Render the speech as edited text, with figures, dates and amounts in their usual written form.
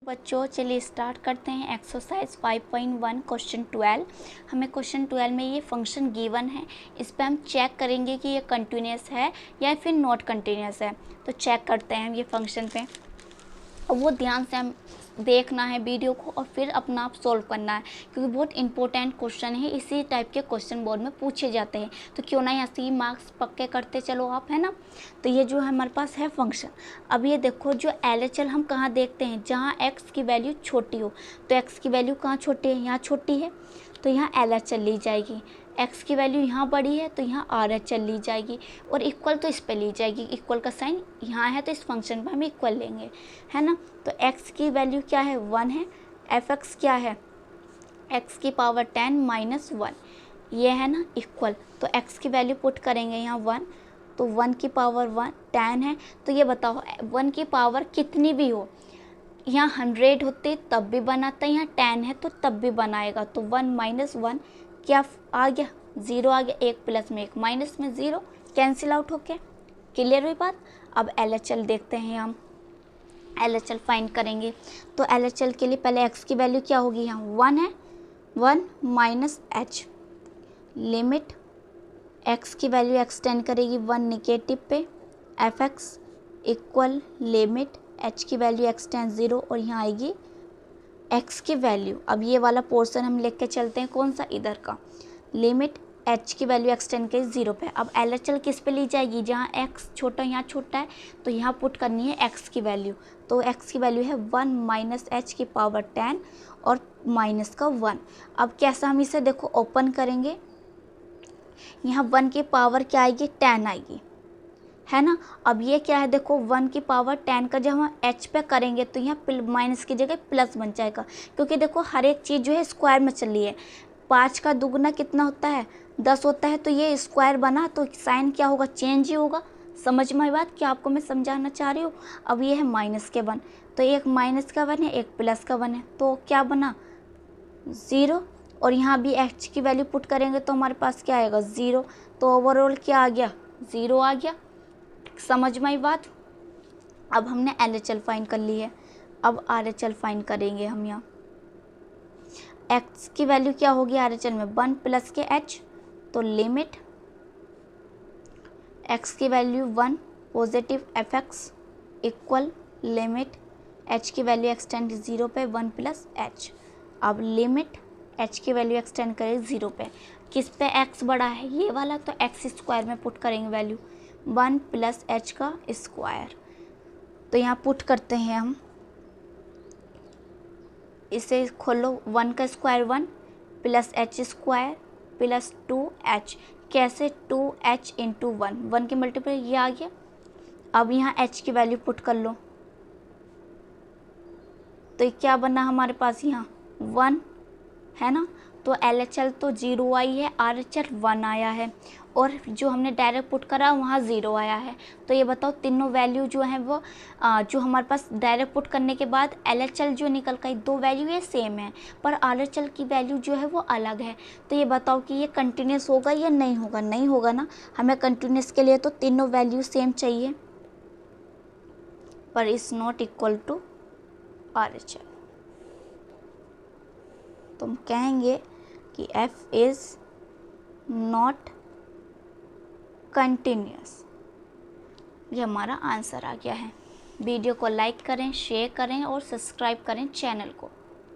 बच्चों चलिए स्टार्ट करते हैं एक्सरसाइज 5.1 क्वेश्चन 12। हमें क्वेश्चन 12 में ये फंक्शन गिवन है, इस पर हम चेक करेंगे कि ये कंटिन्यूस है या फिर नॉट कंटिन्यूस है। तो चेक करते हैं हम ये फंक्शन पे, और वो ध्यान से हम देखना है वीडियो को और फिर अपना आप सोल्व करना है, क्योंकि बहुत इंपॉर्टेंट क्वेश्चन है। इसी टाइप के क्वेश्चन बोर्ड में पूछे जाते हैं, तो क्यों ना यहाँ से ही मार्क्स पक्के करते चलो आप, है ना। तो ये जो हमारे पास है फंक्शन, अब ये देखो जो LHL हम कहाँ देखते हैं, जहाँ x की वैल्यू छोटी हो। तो x की वैल्यू कहाँ छोटी है, यहाँ छोटी है, तो यहाँ LHL ली जाएगी। x की वैल्यू यहाँ बड़ी है तो यहाँ RHL ली जाएगी, और इक्वल तो इस पे ली जाएगी। इक्वल का साइन यहाँ है तो इस फंक्शन पर हम इक्वल लेंगे, है ना। तो x की वैल्यू क्या है, 1 है। fx क्या है, x की पावर 10 माइनस 1, ये है ना इक्वल। तो x की वैल्यू पुट करेंगे यहाँ 1, तो 1 की पावर 1 10 है। तो ये बताओ 1 की पावर कितनी भी हो, यहाँ 100 होते तब भी बनाता, यहाँ 10 है तो तब भी बनाएगा। तो 1 माइनस 1 क्या आ गया, 0 आ गया। 1 प्लस में 1 माइनस में 0, कैंसिल आउट हो गया। क्लियर हुई बात। अब LHL देखते हैं, हम LHL फाइंड करेंगे। तो LHL के लिए पहले x की वैल्यू क्या होगी, यहाँ 1 है, 1 माइनस h, लिमिट x की वैल्यू एक्सटेंड करेगी 1 नेगेटिव पे, fx इक्वल लिमिट h की वैल्यू एक्सटेंड 0, और यहाँ आएगी x की वैल्यू। अब ये वाला पोर्शन हम लिख के चलते हैं, कौन सा, इधर का। लिमिट h की वैल्यू एक्सटेंड करेगी 0 पे। अब LHL किस पे ली जाएगी, जहाँ x छोटा यहाँ छोटा है, तो यहाँ पुट करनी है x की वैल्यू। तो x की वैल्यू है 1 माइनस h की पावर 10 और माइनस का 1। अब कैसा हम इसे देखो ओपन करेंगे, यहाँ 1 की पावर क्या आएगी, 10 आएगी, है ना। अब ये क्या है, देखो 1 की पावर 10 का जब हम h पे करेंगे तो यहाँ माइनस की जगह प्लस बन जाएगा, क्योंकि देखो हर एक चीज़ जो है स्क्वायर में चली है। 5 का दुगुना कितना होता है, 10 होता है, तो ये स्क्वायर बना तो साइन क्या होगा, चेंज ही होगा। समझ में आई बात, क्या आपको मैं समझाना चाह रही हूँ। अब ये है माइनस के 1, तो एक माइनस का 1 है, एक प्लस का 1 है, तो क्या बना 0। और यहाँ भी h की वैल्यू पुट करेंगे तो हमारे पास क्या आएगा, 0। तो ओवरऑल क्या आ गया, 0 आ गया। समझ में आई बात। अब हमने LHL फाइंड कर ली है, अब RHL फाइंड करेंगे हम। यहाँ x की वैल्यू क्या होगी RHL में, 1 प्लस के h, तो लिमिट x की value 1 positive fx equal limit h की वैल्यू एक्सटेंड 0 पे 1 प्लस h। अब लिमिट h की वैल्यू एक्सटेंड करें 0 पे, किस पे x बड़ा है, ये वाला, तो x स्क्वायर में पुट करेंगे वैल्यू 1 प्लस h का स्क्वायर। तो यहाँ पुट करते हैं हम, इसे खोलो, 1 का square 1 plus h square plus 2h, कैसे 2h इंटू 1 की मल्टीप्लाई, ये आ गया। अब यहाँ h की वैल्यू पुट कर लो, तो ये क्या बना हमारे पास, यहाँ 1 है ना। तो LHL तो 0 आई है, RHL 1 आया है, और जो हमने डायरेक्ट पुट करा वहाँ 0 आया है। तो ये बताओ तीनों वैल्यू जो है वो जो हमारे पास डायरेक्ट पुट करने के बाद LHL जो निकल कर, दो वैल्यू ये सेम है, पर RHL की वैल्यू जो है वो अलग है। तो ये बताओ कि ये कंटिन्यूस होगा या नहीं होगा, नहीं होगा ना। हमें कंटिन्यूस के लिए तो तीनों वैल्यू सेम चाहिए, पर is not equal to RHL। तो हम कहेंगे कि f इज़ नॉट कंटिन्यूस। ये हमारा आंसर आ गया है। वीडियो को लाइक करें, शेयर करें और सब्सक्राइब करें चैनल को।